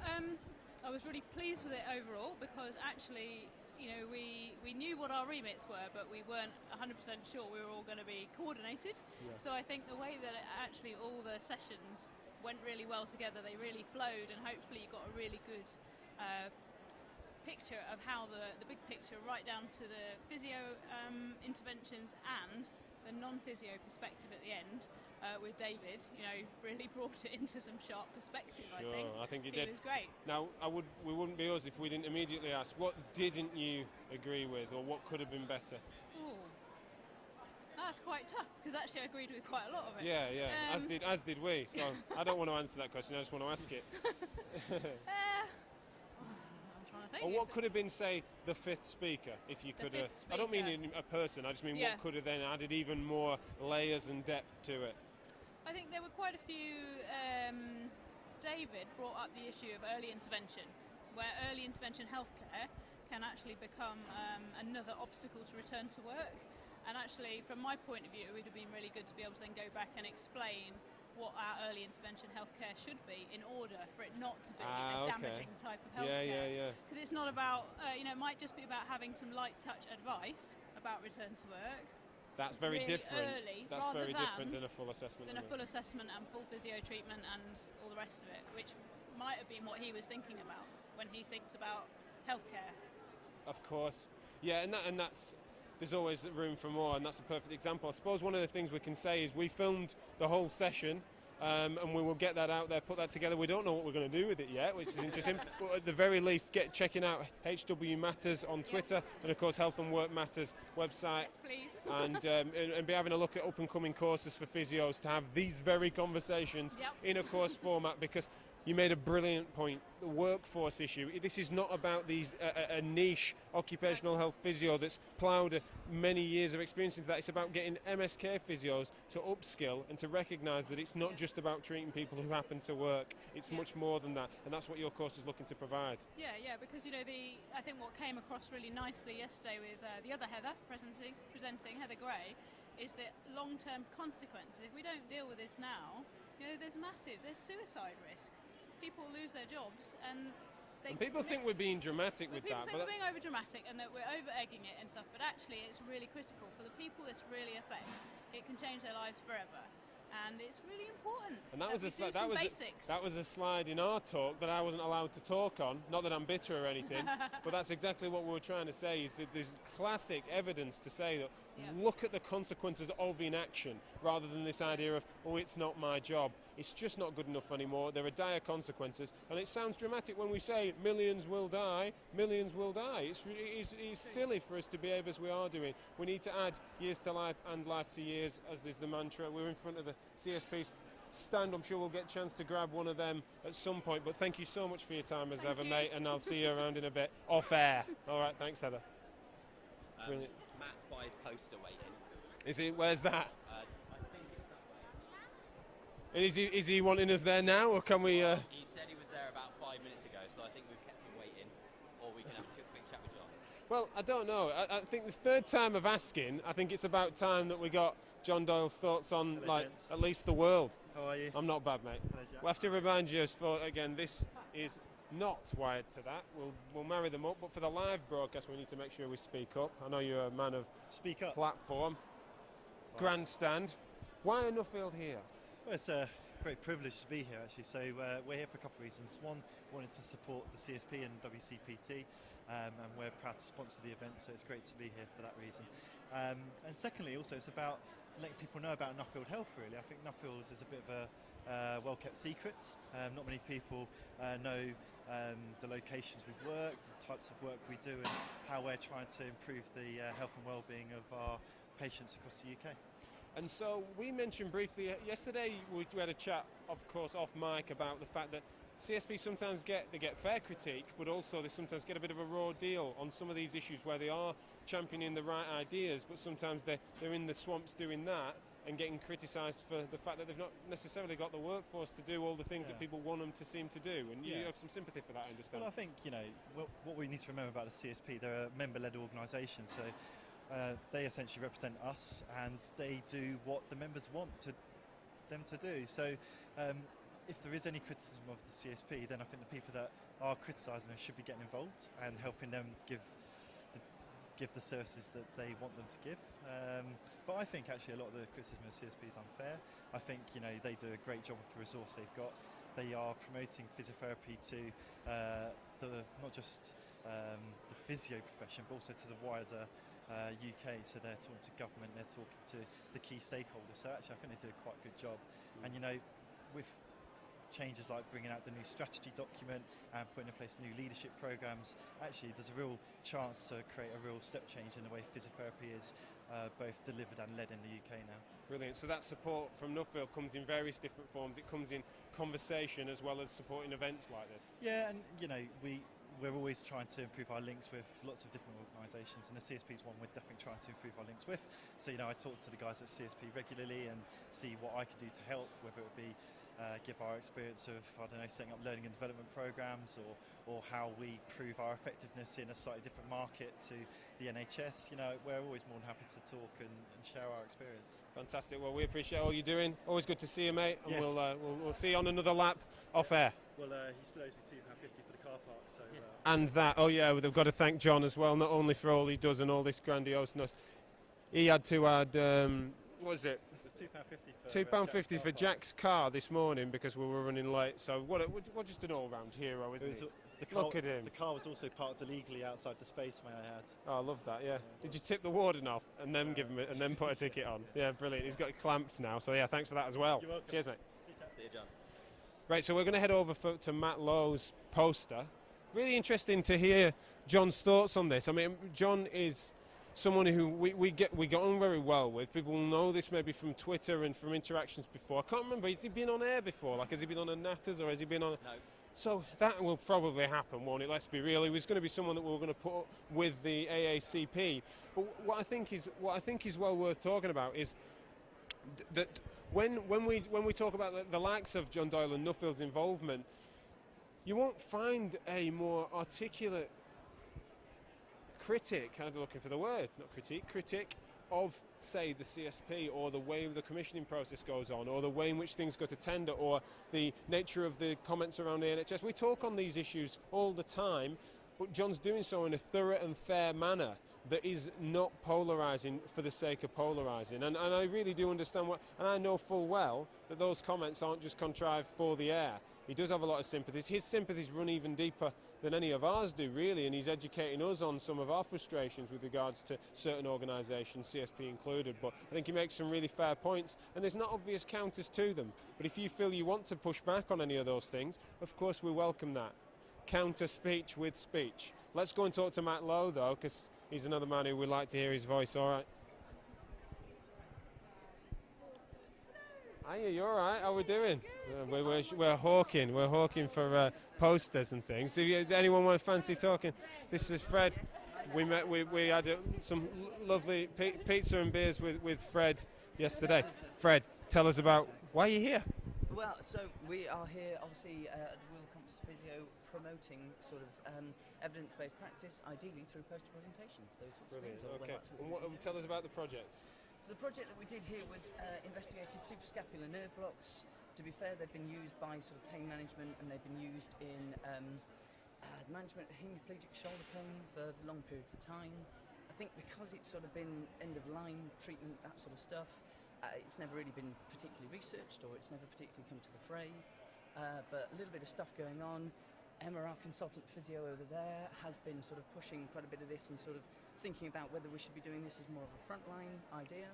S12: I was really pleased with it overall, because actually, we knew what our remits were, but we weren't 100% sure we were all going to be coordinated. Yeah. So I think the way that actually all the sessions went really well together, they really flowed, and hopefully you got a really good picture of how the big picture, right down to the physio interventions and the non-physio perspective at the end, with David, really brought it into some sharp perspective.
S1: Sure, I think he did.
S12: It was great.
S1: Now, we wouldn't be us if we didn't immediately ask, what didn't you agree with, or what could have been better?
S12: Ooh, that's quite tough, because actually I agreed with quite a lot of it.
S1: Yeah, as did we. So I don't want to answer that question. I just want to ask it. Or what could have been, say, the fifth speaker, if you could have... I don't mean a person, I just mean what could have then added even more layers and depth to it.
S12: I think there were quite a few... David brought up the issue of early intervention, where early intervention healthcare can actually become another obstacle to return to work. And actually, from my point of view, it would have been really good to be able to then go back and explain what our early intervention healthcare should be in order for it not to be a damaging type of healthcare.
S1: Yeah.
S12: Because it's not about, it might just be about having some light touch advice about return to work.
S1: That's very
S12: really
S1: different.
S12: Early,
S1: that's very different than a full assessment.
S12: Than a full assessment and full physio treatment and all the rest of it, which might have been what he was thinking about when he thinks about healthcare.
S1: Of course. Yeah, and that's... There's always room for more, and that's a perfect example. I suppose one of the things we can say is we filmed the whole session, and we will get that out there, put that together. We don't know what we're going to do with it yet, which is interesting. But at the very least, checking out HW Matters on Twitter, and of course Health and Work Matters website.
S12: Yes, please.
S1: and be having a look at up-and-coming courses for physios to have these very conversations in a course format, because you made a brilliant point. The workforce issue. This is not about these a niche occupational health physio that's ploughed many years of experience into that. It's about getting MSK physios to upskill and to recognise that it's not just about treating people who happen to work. It's much more than that, and that's what your course is looking to provide.
S12: Yeah, because I think what came across really nicely yesterday with the other Heather presenting Heather Gray, is that long-term consequences. If we don't deal with this now, there's suicide risk. People lose their jobs and
S1: And people think we're being dramatic with
S12: people
S1: that.
S12: think we're being over dramatic and that we're over egging it and stuff, but actually it's really critical for the people this really affects. It can change their lives forever. And it's really important.
S1: And that was
S12: basics.
S1: that was a slide in our talk that I wasn't allowed to talk on. Not that I'm bitter or anything, but that's exactly what we were trying to say. Is that there's classic evidence to say that look at the consequences of inaction, rather than this idea of it's not my job. It's just not good enough anymore. There are dire consequences, and it sounds dramatic when we say millions will die. Millions will die. It's silly for us to behave as we are doing. We need to add years to life and life to years, as is the mantra. We're in front of the CSP stand. I'm sure we'll get a chance to grab one of them at some point, but thank you so much for your time as ever, mate, and I'll see you around in a bit off air. All right, thanks, Heather. Brilliant.
S5: Matt's by his poster waiting.
S1: Is he? Where's that?
S5: I think it's that way.
S1: And is he wanting us there now, or can we?
S5: He said he was there about 5 minutes ago, so I think we've kept him waiting, or we can have a quick chat with John.
S1: Well, I don't know. I think the third time of asking, I think it's about time that we got John Doyle's thoughts on, at least the world.
S13: How are you?
S1: I'm not bad, mate.
S13: Hello, Jack.
S1: We'll have to remind you, again, this is not wired to that. We'll marry them up, but for the live broadcast, we need to make sure we speak up. I know you're a man of
S13: speak up
S1: platform, grandstand. Why are Nuffield here?
S13: Well, it's a great privilege to be here, actually. So we're here for a couple of reasons. One, wanting to support the CSP and WCPT, and we're proud to sponsor the event, so it's great to be here for that reason. And secondly, also, it's about letting people know about Nuffield Health, really. I think Nuffield is a bit of a well-kept secret. Not many people know the locations we work, the types of work we do, and how we're trying to improve the health and well-being of our patients across the UK.
S1: And so we mentioned briefly yesterday, we had a chat, of course, off mic about the fact that CSP sometimes get fair critique, but also they sometimes get a bit of a raw deal on some of these issues where they are championing the right ideas, but sometimes they're in the swamps doing that and getting criticised for the fact that they've not necessarily got the workforce to do all the things that people want them to seem to do. And you have some sympathy for that, I understand.
S13: Well, I think, what we need to remember about the CSP, they're a member-led organisation, so they essentially represent us, and they do what the members want them to do. So if there is any criticism of the CSP, then I think the people that are criticising them should be getting involved and helping them give the services that they want them to give. But I think actually a lot of the criticism of the CSP is unfair. I think they do a great job with the resource they've got. They are promoting physiotherapy to not just the physio profession, but also to the wider UK. So they're talking to government, they're talking to the key stakeholders. So actually I think they do a quite good job. And with changes like bringing out the new strategy document and putting in place new leadership programs, actually there's a real chance to create a real step change in the way physiotherapy is both delivered and led in the UK now.
S1: Brilliant. So that support from Nuffield comes in various different forms. It comes in conversation as well as supporting events like this.
S13: Yeah, and we're always trying to improve our links with lots of different organisations, and the CSP is one we're definitely trying to improve our links with. So I talk to the guys at CSP regularly and see what I can do to help, whether it be give our experience of, setting up learning and development programs, or how we prove our effectiveness in a slightly different market to the NHS. We're always more than happy to talk and share our experience.
S1: Fantastic. Well, we appreciate all you're doing. Always good to see you, mate. And
S13: yes.
S1: we'll see you on another lap off air.
S13: Well, he still owes me £2.50 for the car park, so...
S1: And that, we've got to thank John as well, not only for all he does and all this grandioseness. He had to add, what was it? £2.50 for Jack's car this morning because we were running late. So what just an all-round hero, isn't he? Look at him.
S13: The car was also parked illegally outside the space, may I add.
S1: Oh, I love that. Yeah. Did you tip the warden off and then give him it and then put a ticket on? Yeah, brilliant. He's got it clamped now. So thanks for that as well.
S13: You're welcome.
S1: Cheers, mate.
S5: See you, John.
S1: Right, so we're going to head over to Matt Lowe's poster. Really interesting to hear John's thoughts on this. I mean, John is someone who we get on very well with. People will know this maybe from Twitter and from interactions before. I can't remember, has he been on air before? Like, has he been on a Natters or has he been on...
S5: No.
S1: So that will probably happen, won't it? Let's be real. He was going to be someone that we were going to put with the AACP. But what I think is well worth talking about is that when we talk about the likes of John Doyle and Nuffield's involvement, you won't find a more articulate critic, I'm looking for the word, not critique, critic of, say, the CSP, or the way the commissioning process goes on, or the way in which things go to tender, or the nature of the comments around the NHS. We talk on these issues all the time, but John's doing so in a thorough and fair manner that is not polarising for the sake of polarising. And I really do understand and I know full well that those comments aren't just contrived for the air. He does have a lot of sympathies. His sympathies run even deeper than any of ours do, really, and he's educating us on some of our frustrations with regards to certain organisations, CSP included. But I think he makes some really fair points, and there's not obvious counters to them. But if you feel you want to push back on any of those things, of course we welcome that. Counter speech with speech. Let's go and talk to Matt Lowe, though, because he's another man who would like to hear his voice. All right. Hiya, you all right? How are we doing? We're hawking. We're hawking for posters and things. If anyone want to fancy talking, this is Fred. We met. We had some lovely pizza and beers with Fred yesterday. Fred, tell us about why you're here.
S14: Well, so we are here, obviously, at the World Campus Physio, promoting sort of evidence-based practice, ideally through poster presentations, those sorts of things.
S1: Okay. And tell us about the project.
S14: So the project that we did here was investigated suprascapular nerve blocks. To be fair, they've been used by sort of pain management, and they've been used in management of hemiplegic shoulder pain for long periods of time. I think because it's sort of been end-of-line treatment, that sort of stuff, it's never really been particularly researched, or it's never particularly come to the fray. But a little bit of stuff going on. Emma, our consultant physio over there, has been sort of pushing quite a bit of this and sort of thinking about whether we should be doing this as more of a frontline idea.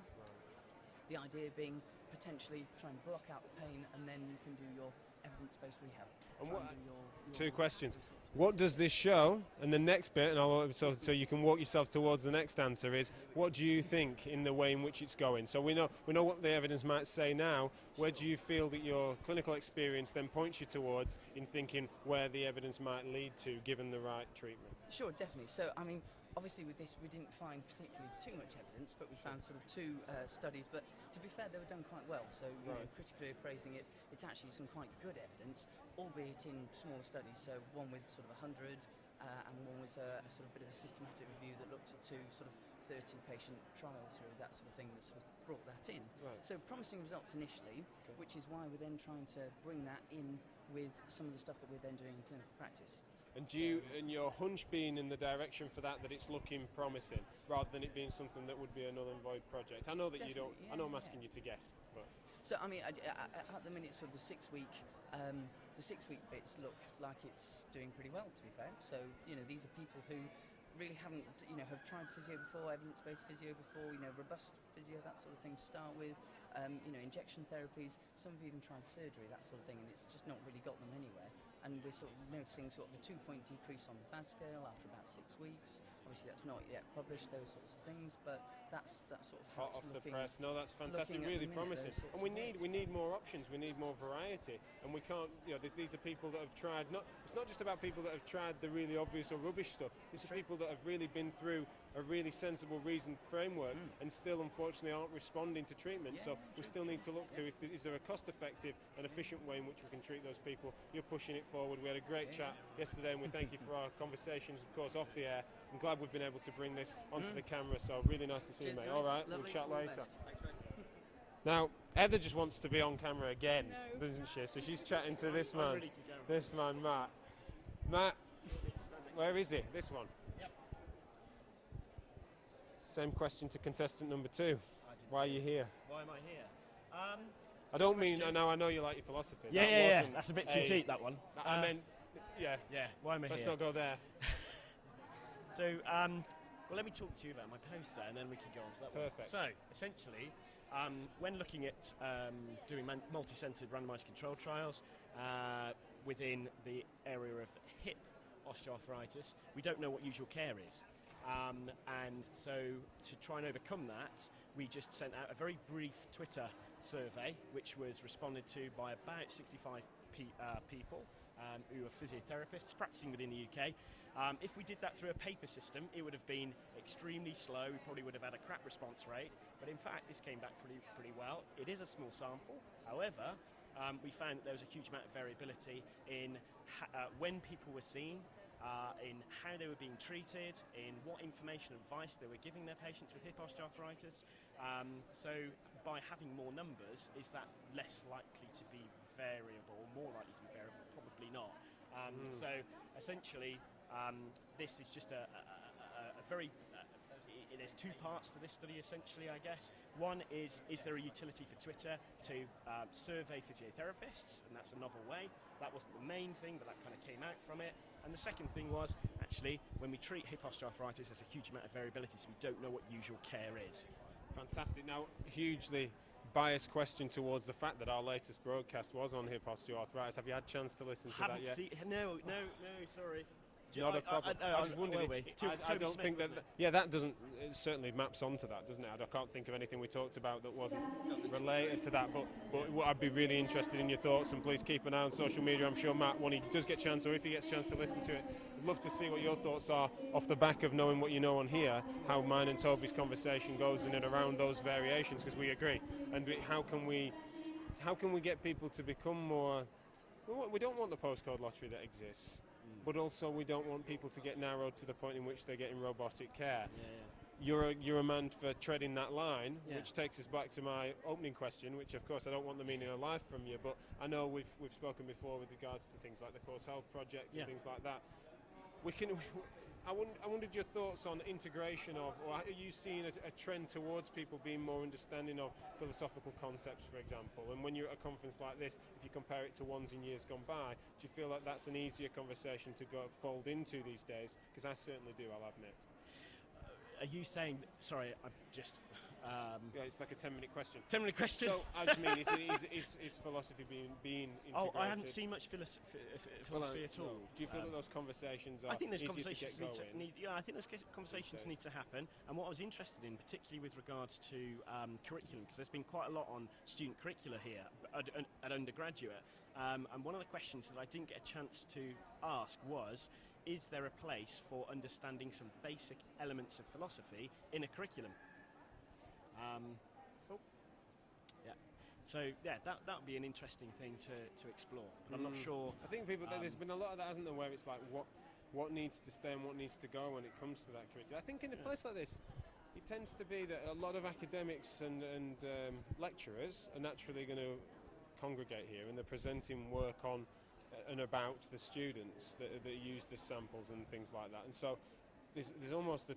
S14: The idea being potentially try and block out the pain, and then you can do your evidence-based rehab.
S1: And two questions. What does this show? And the next bit, and so you can walk yourself towards the next answer, is what do you think in the way in which it's going? So we know what the evidence might say now. Where do you feel that your clinical experience then points you towards in thinking where the evidence might lead to, given the right treatment?
S14: Sure, definitely. So, I mean, obviously with this we didn't find particularly too much evidence, but we found sort of two studies, but to be fair, they were done quite well. So, you know, critically appraising it, it's actually some quite good evidence, albeit in smaller studies. So one with sort of 100 and one was a sort of bit of a systematic review that looked at two sort of 30 patient trials, really, that sort of thing, that sort of brought that in. So promising results initially, which is why we're then trying to bring that in with some of the stuff that we're then doing in clinical practice.
S1: And and your hunch being in the direction for that it's looking promising, rather than it being something that would be a null and void project? I know that you don't. I know I'm asking you to guess, but.
S14: So I mean, at the minute, sort of the 6 week bits look like it's doing pretty well, to be fair. So you know, these are people who really haven't, have tried physio before, evidence-based physio before, robust physio, that sort of thing to start with. Injection therapies. Some have even tried surgery, that sort of thing, and it's just not really got them anywhere. And we're sort of noticing sort of a 2-point decrease on the VAS scale after about 6 weeks. Obviously, that's not yet published, those sorts of things, but that's sort of
S1: hot off the press. No, that's fantastic, really promising. And we need more options. We need more variety, and we can't. These are people that have tried. It's not just about people that have tried the really obvious or rubbish stuff. These are people that have really been through a really sensible, reasoned framework, and still, unfortunately, aren't responding to treatment. So we still need to look to is there a cost-effective and efficient way in which we can treat those people. You're pushing it forward. We had a great chat yesterday, and we thank you for our conversations, of course, off the air. I'm glad we've been able to bring this onto the camera, so really nice to see you, mate. All right, we'll chat later. Now, Heather just wants to be on camera again, doesn't she? So she's chatting to this man, Matt. Matt, where is he? This one. Yep. Same question to contestant number 2. Why are you here?
S15: Why am I here?
S1: I don't mean. I know you like your philosophy.
S15: Yeah. That's a bit too deep, that one.
S1: I meant. Yeah.
S15: Why am I here?
S1: Let's not go there.
S15: So, well, let me talk to you about my poster, and then we can go on to that one.
S1: Perfect.
S15: So, essentially, when looking at doing multi-centred randomised control trials within the area of the hip osteoarthritis, we don't know what usual care is. And so, to try and overcome that, we just sent out a very brief Twitter survey, which was responded to by about 65 people who are physiotherapists practicing within the UK. If we did that through a paper system, it would have been extremely slow. We probably would have had a crap response rate. But in fact, this came back pretty well. It is a small sample. However, we found that there was a huge amount of variability in when people were seen, in how they were being treated, in what information and advice they were giving their patients with hip osteoarthritis. So by having more numbers, is that less likely to be variable, more likely to be variable? Probably not. So essentially, this is just a very there's two parts to this study essentially, I guess. One is there a utility for Twitter to survey physiotherapists, and that's a novel way. That wasn't the main thing, but that kind of came out from it. And the second thing was, actually, when we treat hip osteoarthritis, there's a huge amount of variability, so we don't know what usual care is.
S1: Fantastic. Now, hugely biased question towards the fact that our latest broadcast was on hip osteoarthritis. Have you had a chance to listen to that yet?
S15: No, sorry.
S1: Not a problem. I just wondered. I don't think that. Yeah, that doesn't. It certainly maps onto that, doesn't it? I can't think of anything we talked about that wasn't related to that. But I'd be really interested in your thoughts, and please keep an eye on social media. I'm sure Matt, when he does get a chance, or if he gets a chance to listen to it, I'd love to see what your thoughts are off the back of knowing what you know on here, how mine and Toby's conversation goes in and around those variations, because we agree. And how can we get people to become more? We don't want the postcode lottery that exists. But also we don't want people to get narrowed to the point in which they're getting robotic care. You're a man for treading that line, which takes us back to my opening question, which of course I don't want the meaning of life from you, but I know we've spoken before with regards to things like the Course Health Project and things like that. I wondered your thoughts on integration of, or are you seeing a trend towards people being more understanding of philosophical concepts, for example? And when you're at a conference like this, if you compare it to ones in years gone by, do you feel like that's an easier conversation to fold into these days? Because I certainly do, I'll admit.
S15: Are you saying, sorry, I'm just...
S1: yeah, it's like a 10-minute question.
S15: 10-minute question?
S1: So, I just mean, is philosophy being integrated?
S15: Oh, I haven't seen much philosophy at all.
S1: No. Do you feel that those conversations are
S15: I think those
S1: easier
S15: conversations
S1: to get going?
S15: I think those conversations need to happen. And what I was interested in, particularly with regards to curriculum, because there's been quite a lot on student curricula here at undergraduate. And one of the questions that I didn't get a chance to ask was, is there a place for understanding some basic elements of philosophy in a curriculum? So that would be an interesting thing to explore. But I'm not sure.
S1: I think there's been a lot of that, hasn't there, where it's like what needs to stay and what needs to go when it comes to that curriculum. I think in a place like this, it tends to be that a lot of academics and lecturers are naturally going to congregate here, and they're presenting work on and about the students that are used as samples and things like that. And so there's almost a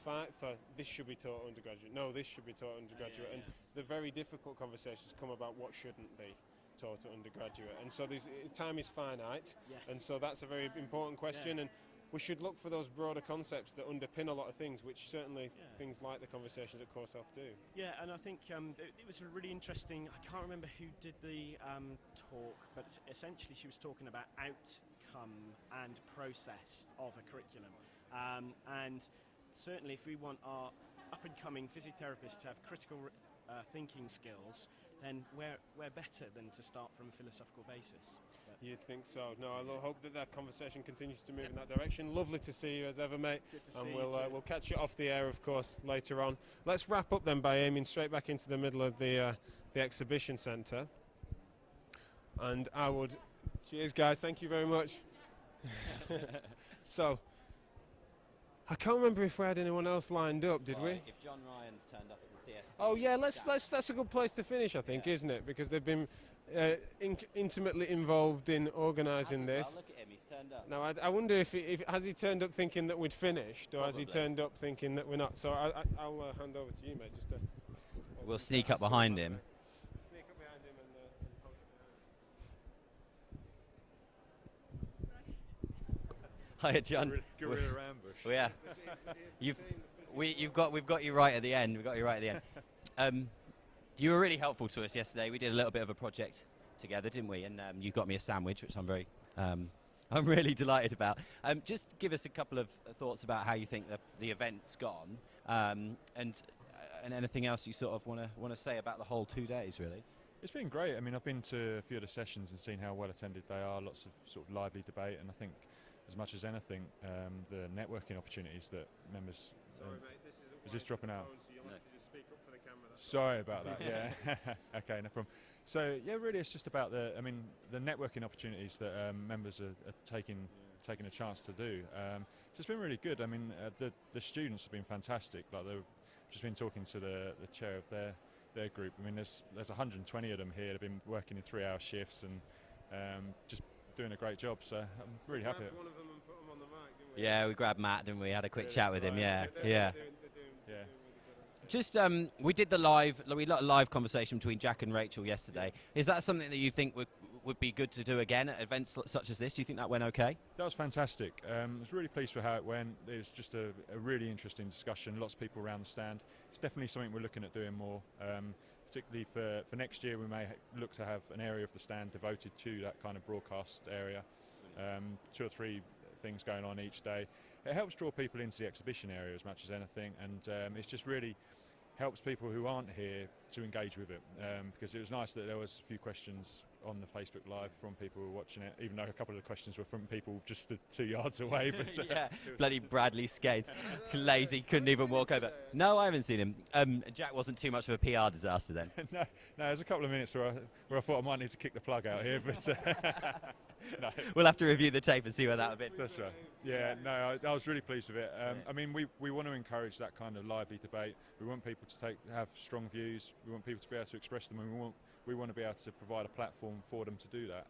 S1: fight for this should be taught undergraduate, no, this should be taught undergraduate, and the very difficult conversations come about what shouldn't be taught at undergraduate. And so time is finite, and so that's a very important question, and we should look for those broader concepts that underpin a lot of things, which certainly things like the conversations at Course Health do. Yeah, and I think it was really interesting. I can't remember who did the talk, but essentially she was talking about outcome and process of a curriculum. And certainly if we want our up-and-coming physiotherapists to have critical thinking skills, then we're better than to start from a philosophical basis. You'd think so. No, I hope that conversation continues to move in that direction. Lovely to see you as ever, mate. Good to see you too. We'll catch you off the air, of course, later on. Let's wrap up then by aiming straight back into the middle of the exhibition centre. And I would... Cheers, guys. Thank you very much. So... I can't remember if we had anyone else lined up, did we?
S5: If John Ryan's turned up at the CFP.
S1: Oh yeah, that's a good place to finish, I think, isn't it? Because they've been intimately involved in organising this.
S5: Look at him, he's turned up.
S1: Now I wonder if has he turned up thinking that we'd finished, or has he turned up thinking that we're not? So I'll hand over to you, mate. Just to
S5: we'll sneak up behind him.
S1: Sneak up behind him and
S5: Hiya, John.
S16: Guerrilla ambush.
S5: Well, yeah. We've got you right at the end. You were really helpful to us yesterday. We did a little bit of a project together, didn't we? And you got me a sandwich, which I'm really delighted about. Just give us a couple of thoughts about how you think the event's gone, and anything else you sort of want to say about the whole 2 days, really.
S16: It's been great. I mean, I've been to a few of the sessions and seen how well attended they are. Lots of sort of lively debate, and I think, as much as anything, the networking opportunities that members...
S1: Sorry, mate,
S16: is this dropping out?
S1: So you'll have to just speak up for the camera.
S16: Sorry about that, yeah. Okay, no problem. So, yeah, really it's just about the networking opportunities that members are taking taken a chance to do. So it's been really good. I mean, the students have been fantastic. Like they've just been talking to the chair of their group. I mean, there's 120 of them here. They've been working in 3-hour shifts and just doing a great job. So I'm really happy.
S1: One of them and put them on the mic, didn't we?
S5: Yeah, we grabbed Matt, didn't we? Had a quick
S16: Really?
S5: chat with him.
S16: Right.
S5: Yeah,
S1: They're
S5: yeah.
S1: doing really good.
S5: Just we did the live conversation between Jack and Rachel yesterday. Is that something that you think would be good to do again at events such as this? Do you think that went okay?
S16: That was fantastic. I was really pleased with how it went. It was just a really interesting discussion. Lots of people around the stand. It's definitely something we're looking at doing more. Particularly for next year, we may look to have an area of the stand devoted to that kind of broadcast area. 2 or 3 things going on each day. It helps draw people into the exhibition area as much as anything, and it's just really helps people who aren't here to engage with it, because it was nice that there was a few questions on the Facebook Live from people who were watching it, even though a couple of the questions were from people just stood 2 yards away. But
S5: yeah, bloody Bradley Skate, lazy, couldn't even walk over. No, I haven't seen him. Jack wasn't too much of a PR disaster then.
S16: no, there's a couple of minutes where I thought I might need to kick the plug out here, but no.
S5: We'll have to review the tape and see where that would be.
S16: That's right. Yeah, no, I was really pleased with it. I mean, we want to encourage that kind of lively debate. We want people to have strong views. We want people to be able to express them, and we want to be able to provide a platform for them to do that.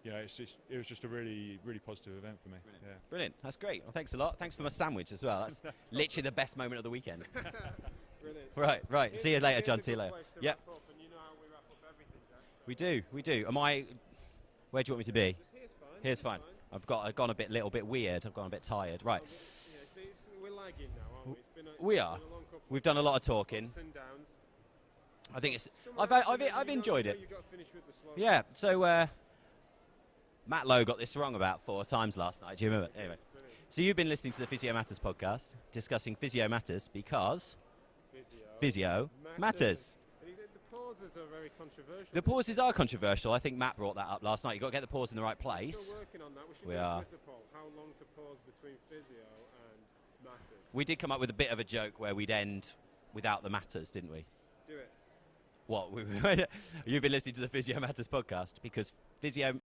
S16: You know, it was just a really, really positive event for me.
S5: Brilliant.
S16: Yeah.
S5: Brilliant. That's great. Well, thanks a lot. Thanks for my sandwich as well. That's literally the best moment of the weekend.
S1: Brilliant.
S5: Right. See you later, John. See you later. Yep.
S1: You know how we wrap up everything, Jack, so.
S5: We do. Am I? Where do you want me to be?
S1: Here's fine.
S5: I've gone a little bit weird. I've gone a bit tired. Right.
S1: Yeah, see, we're lagging now, aren't we? It's been
S5: We are.
S1: It's been a long couple
S5: We've
S1: of
S5: done a lot of
S1: ups
S5: talking.
S1: and downs.
S5: I think it's.
S1: Somewhere
S5: I've enjoyed it.
S1: You got to finish with the slow.
S5: Yeah. So Matt Lowe got this wrong about 4 times last night. Do you remember? Anyway. So you've been listening to the Physio Matters podcast, discussing Physio Matters because Physio Matters.
S1: The pauses are very controversial.
S5: The pauses are controversial. I think Matt brought that up last night. You've got to get the pause in the right place.
S1: We're still working on that. We should
S5: We
S1: do a
S5: are.
S1: Twitter poll. How long to pause between Physio and Matters?
S5: We did come up with a bit of a joke where we'd end without the Matters, didn't we?
S1: Do it.
S5: What? You've been listening to the Physio Matters podcast because Physio